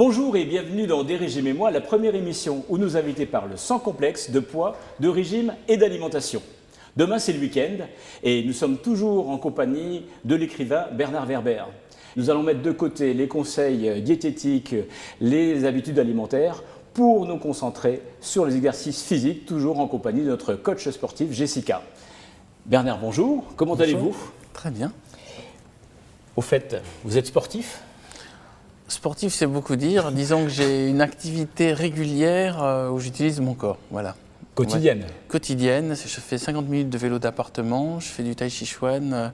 Bonjour et bienvenue dans Des régimes et moi, la première émission où nous invités parlent sans complexe de poids, de régime et d'alimentation. Demain c'est le week-end et nous sommes toujours en compagnie de l'écrivain Bernard Werber. Nous allons mettre de côté les conseils diététiques, les habitudes alimentaires pour nous concentrer sur les exercices physiques, toujours en compagnie de notre coach sportif Jessica. Bernard, bonjour, comment allez-vous? Très bien. Au fait, vous êtes sportif? Sportif, c'est beaucoup dire. Disons que j'ai une activité régulière où j'utilise mon corps. Voilà. Quotidienne? Quotidienne. Je fais 50 minutes de vélo d'appartement, je fais du tai chi chuan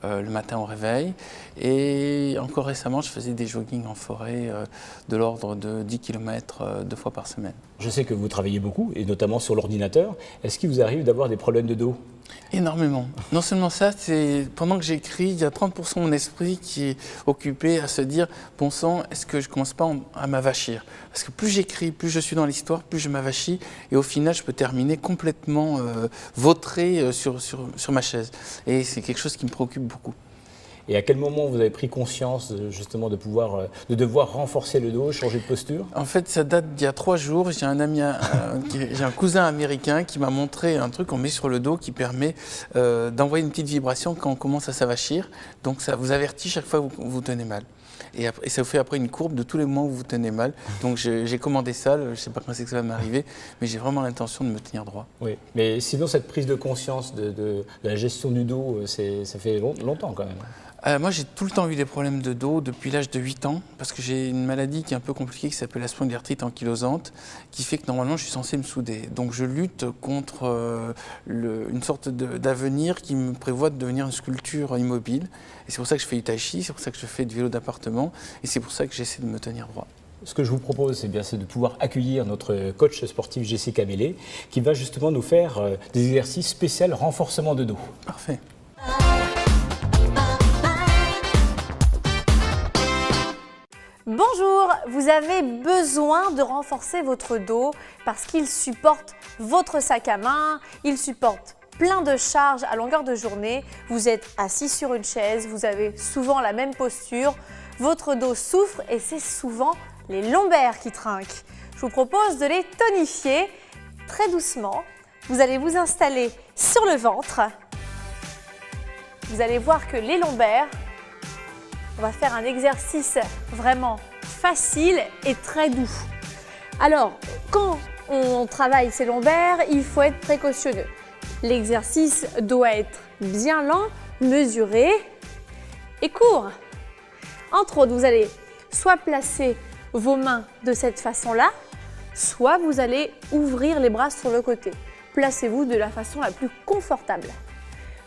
le matin au réveil. Et encore récemment, je faisais des joggings en forêt de l'ordre de 10 km 2 fois par semaine. Je sais que vous travaillez beaucoup, et notamment sur l'ordinateur. Est-ce qu'il vous arrive d'avoir des problèmes de dos? Énormément. Non seulement ça, c'est pendant que j'écris, il y a 30% de mon esprit qui est occupé à se dire « Bon sang, est-ce que je ne commence pas à m'avachir ?» Parce que plus j'écris, plus je suis dans l'histoire, plus je m'avachis et au final, je peux terminer complètement vautré sur ma chaise. Et c'est quelque chose qui me préoccupe beaucoup. Et à quel moment vous avez pris conscience justement de devoir renforcer le dos, changer de posture? En fait, ça date d'il y a 3 jours. J'ai un ami, j'ai un cousin américain qui m'a montré un truc qu'on met sur le dos qui permet d'envoyer une petite vibration quand on commence à s'avachir. Donc ça vous avertit chaque fois que vous tenez mal. Et ça vous fait après une courbe de tous les moments où vous tenez mal. Donc j'ai commandé ça, je ne sais pas quand c'est que ça va m'arriver, mais j'ai vraiment l'intention de me tenir droit. Oui, mais sinon cette prise de conscience de la gestion du dos, ça fait longtemps quand même. Moi, j'ai tout le temps eu des problèmes de dos depuis l'âge de 8 ans parce que j'ai une maladie qui est un peu compliquée qui s'appelle la spondylarthrite ankylosante qui fait que normalement, je suis censé me souder. Donc, je lutte contre une sorte d'avenir qui me prévoit de devenir une sculpture immobile. Et c'est pour ça que je fais du tai chi, c'est pour ça que je fais du vélo d'appartement et c'est pour ça que j'essaie de me tenir droit. Ce que je vous propose, c'est de pouvoir accueillir notre coach sportif Jessica Mellet qui va justement nous faire des exercices spéciaux renforcement de dos. Parfait. Bonjour, vous avez besoin de renforcer votre dos parce qu'il supporte votre sac à main, il supporte plein de charges à longueur de journée. Vous êtes assis sur une chaise, vous avez souvent la même posture, votre dos souffre et c'est souvent les lombaires qui trinquent. Je vous propose de les tonifier très doucement. Vous allez vous installer sur le ventre. Vous allez voir que les lombaires, on va faire un exercice vraiment facile et très doux. Alors, quand on travaille ses lombaires, il faut être précautionneux. L'exercice doit être bien lent, mesuré et court. Entre autres, vous allez soit placer vos mains de cette façon-là, soit vous allez ouvrir les bras sur le côté. Placez-vous de la façon la plus confortable.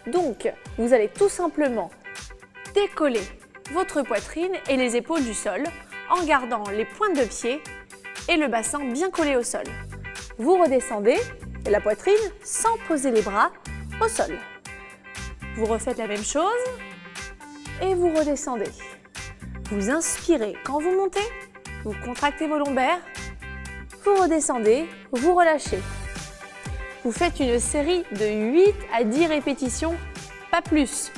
Donc, vous allez tout simplement décoller votre poitrine et les épaules du sol en gardant les pointes de pied et le bassin bien collé au sol. Vous redescendez la poitrine sans poser les bras au sol. Vous refaites la même chose et vous redescendez. Vous inspirez quand vous montez, vous contractez vos lombaires, vous redescendez, vous relâchez. Vous faites une série de 8 à 10 répétitions, pas plus.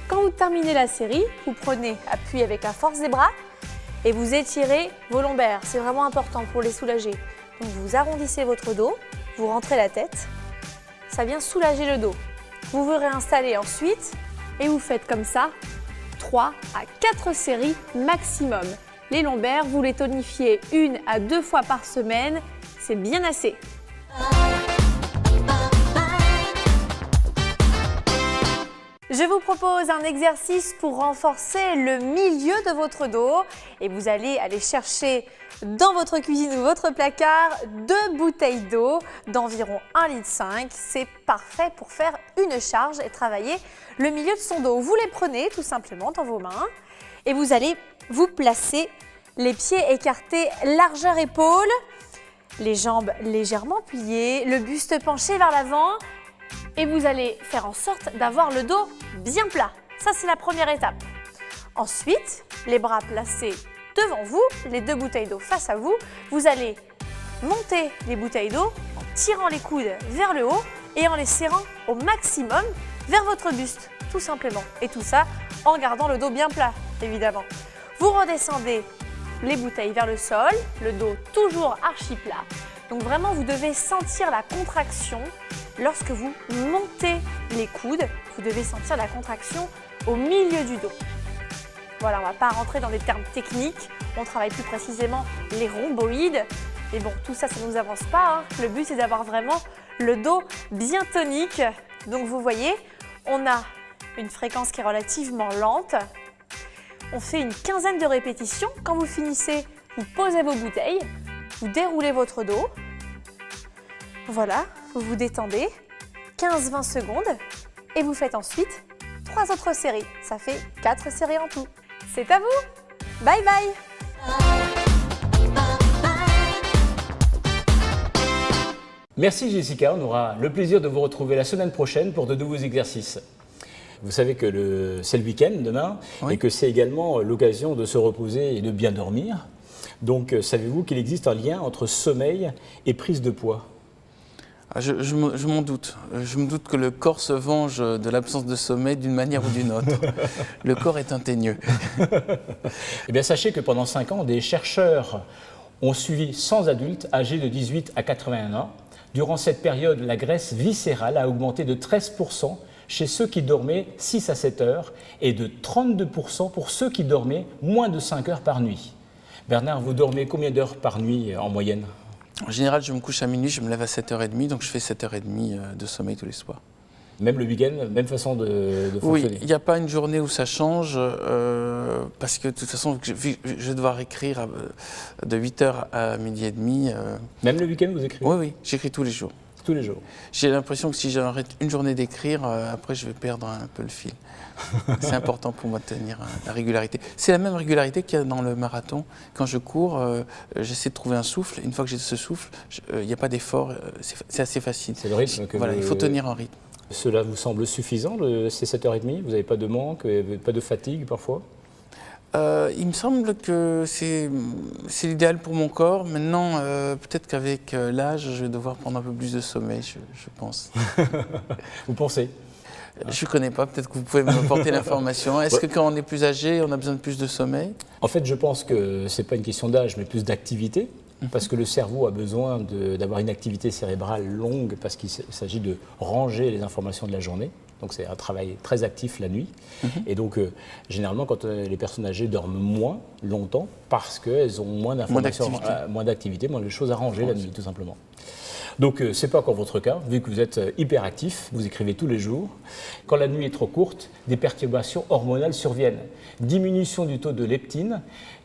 Quand vous terminez la série, vous prenez appui avec la force des bras et vous étirez vos lombaires. C'est vraiment important pour les soulager. Donc vous arrondissez votre dos, vous rentrez la tête, ça vient soulager le dos. Vous vous réinstallez ensuite et vous faites comme ça 3 à 4 séries maximum. Les lombaires, vous les tonifiez 1 à 2 fois par semaine, c'est bien assez. Je vous propose un exercice pour renforcer le milieu de votre dos et vous allez aller chercher dans votre cuisine ou votre placard 2 bouteilles d'eau d'environ 1,5 litre. C'est parfait pour faire une charge et travailler le milieu de son dos. Vous les prenez tout simplement dans vos mains et vous allez vous placer les pieds écartés largeur épaule, les jambes légèrement pliées, le buste penché vers l'avant. Et vous allez faire en sorte d'avoir le dos bien plat. Ça, c'est la première étape. Ensuite, les bras placés devant vous, les 2 bouteilles d'eau face à vous. Vous allez monter les bouteilles d'eau en tirant les coudes vers le haut et en les serrant au maximum vers votre buste, tout simplement. Et tout ça en gardant le dos bien plat, évidemment. Vous redescendez les bouteilles vers le sol, le dos toujours archi plat. Donc vraiment, vous devez sentir la contraction lorsque vous montez les coudes. Vous devez sentir la contraction au milieu du dos. Voilà, on ne va pas rentrer dans des termes techniques. On travaille plus précisément les rhomboïdes. Mais bon, tout ça, ça ne nous avance pas, hein. Le but, c'est d'avoir vraiment le dos bien tonique. Donc vous voyez, on a une fréquence qui est relativement lente. On fait une quinzaine de répétitions. Quand vous finissez, vous posez vos bouteilles, vous déroulez votre dos. Voilà, vous vous détendez, 15-20 secondes et vous faites ensuite 3 autres séries. Ça fait 4 séries en tout. C'est à vous. Bye bye. Merci Jessica, on aura le plaisir de vous retrouver la semaine prochaine pour de nouveaux exercices. Vous savez que c'est le week-end demain, Oui. et que c'est également l'occasion de se reposer et de bien dormir. Donc savez-vous qu'il existe un lien entre sommeil et prise de poids ? Je m'en doute. Je me doute que le corps se venge de l'absence de sommeil d'une manière ou d'une autre. Le corps est un teigneux. Eh bien, sachez que pendant 5 ans, des chercheurs ont suivi 100 adultes âgés de 18 à 81 ans. Durant cette période, la graisse viscérale a augmenté de 13% chez ceux qui dormaient 6 à 7 heures et de 32% pour ceux qui dormaient moins de 5 heures par nuit. Bernard, vous dormez combien d'heures par nuit en moyenne ? En général, je me couche à minuit, je me lève à 7h30, donc je fais 7h30 de sommeil tous les soirs. Même le week-end, même façon de Oui, fonctionner. il n'y a pas une journée où ça change, parce que de toute façon, je vais devoir écrire de 8h à midi et demi. Même le week-end, vous écrivez ? Oui, j'écris tous les jours. Tous les jours. J'ai l'impression que si j'arrête une journée d'écrire, après je vais perdre un peu le fil. C'est important pour moi de tenir la régularité. C'est la même régularité qu'il y a dans le marathon. Quand je cours, j'essaie de trouver un souffle. Une fois que j'ai ce souffle, il n'y a pas d'effort, c'est assez facile. C'est le rythme que Voilà, il faut tenir un rythme. Cela vous semble suffisant, ces 7h30 ? Vous n'avez pas de manque, pas de fatigue parfois ? Il me semble que c'est l'idéal pour mon corps. Maintenant, peut-être qu'avec l'âge, je vais devoir prendre un peu plus de sommeil, je pense. Vous pensez ? Je ne connais pas, peut-être que vous pouvez m'apporter l'information. Est-ce que quand on est plus âgé, on a besoin de plus de sommeil ? En fait, je pense que ce n'est pas une question d'âge, mais plus d'activité. Parce que le cerveau a besoin d'avoir une activité cérébrale longue, parce qu'il s'agit de ranger les informations de la journée. Donc c'est un travail très actif la nuit. Et donc, généralement, quand les personnes âgées dorment moins longtemps, parce qu'elles ont moins d'informations, moins d'activité, moins de choses à ranger la nuit, tout simplement. Donc, ce n'est pas encore votre cas, vu que vous êtes hyperactif, vous écrivez tous les jours. Quand la nuit est trop courte, des perturbations hormonales surviennent. Diminution du taux de leptine,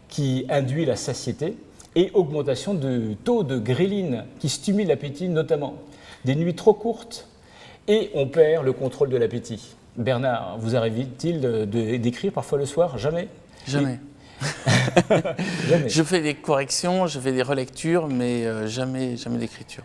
qui induit la satiété, et augmentation du taux de gréline, qui stimule l'appétit notamment. Des nuits trop courtes, et on perd le contrôle de l'appétit. Bernard, vous arrive-t-il d'écrire parfois le soir ? Jamais ? Jamais. Jamais. Je fais des corrections, je fais des relectures, mais jamais d'écriture.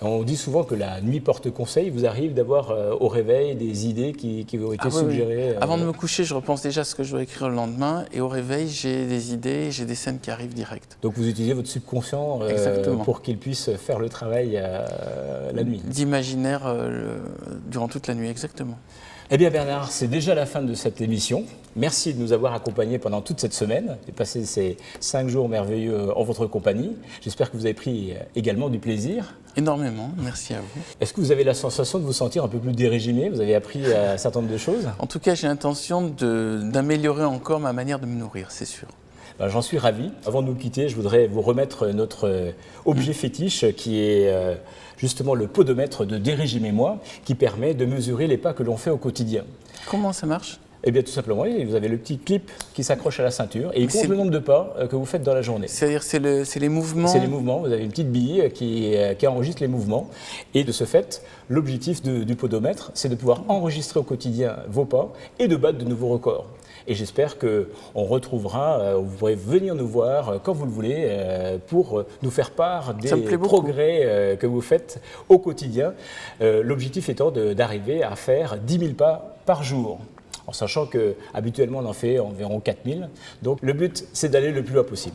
On dit souvent que la nuit porte conseil. Vous arrive d'avoir au réveil des idées qui ont été suggérées. Oui. Avant de me coucher, je repense déjà à ce que je dois écrire le lendemain. Et au réveil, j'ai des idées, j'ai des scènes qui arrivent direct. Donc vous utilisez votre subconscient pour qu'il puisse faire le travail la nuit. D'imaginaire durant toute la nuit, exactement. Eh bien Bernard, c'est déjà la fin de cette émission. Merci de nous avoir accompagnés pendant toute cette semaine et passé ces 5 jours merveilleux en votre compagnie. J'espère que vous avez pris également du plaisir. Énormément, merci à vous. Est-ce que vous avez la sensation de vous sentir un peu plus dérégimé ? Vous avez appris un certain nombre de choses ? En tout cas, j'ai l'intention d'améliorer encore ma manière de me nourrir, c'est sûr. Ben, j'en suis ravi. Avant de nous quitter, je voudrais vous remettre notre objet fétiche qui est justement le podomètre de Dérégimez-moi, qui permet de mesurer les pas que l'on fait au quotidien. Comment ça marche ? Eh bien, tout simplement, vous avez le petit clip qui s'accroche à la ceinture et il compte le nombre de pas que vous faites dans la journée. C'est-à-dire, c'est les mouvements ? C'est les mouvements. Vous avez une petite bille qui enregistre les mouvements. Et de ce fait, l'objectif du podomètre, c'est de pouvoir enregistrer au quotidien vos pas et de battre de nouveaux records. Et j'espère qu'on retrouvera, vous pourrez venir nous voir quand vous le voulez pour nous faire part des progrès que vous faites au quotidien. L'objectif étant d'arriver à faire 10 000 pas par jour. En sachant qu'habituellement on en fait environ 4 000. Donc le but, c'est d'aller le plus loin possible.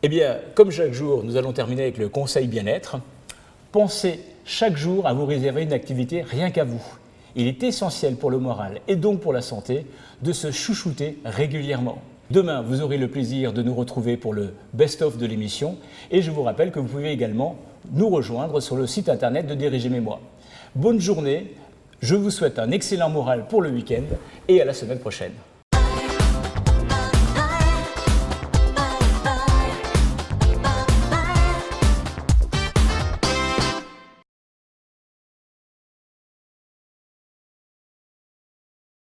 Eh bien, comme chaque jour, nous allons terminer avec le conseil bien-être. Pensez chaque jour à vous réserver une activité rien qu'à vous. Il est essentiel pour le moral et donc pour la santé de se chouchouter régulièrement. Demain, vous aurez le plaisir de nous retrouver pour le best-of de l'émission. Et je vous rappelle que vous pouvez également nous rejoindre sur le site internet de Des régimes et moi. Bonne journée, je vous souhaite un excellent moral pour le week-end et à la semaine prochaine.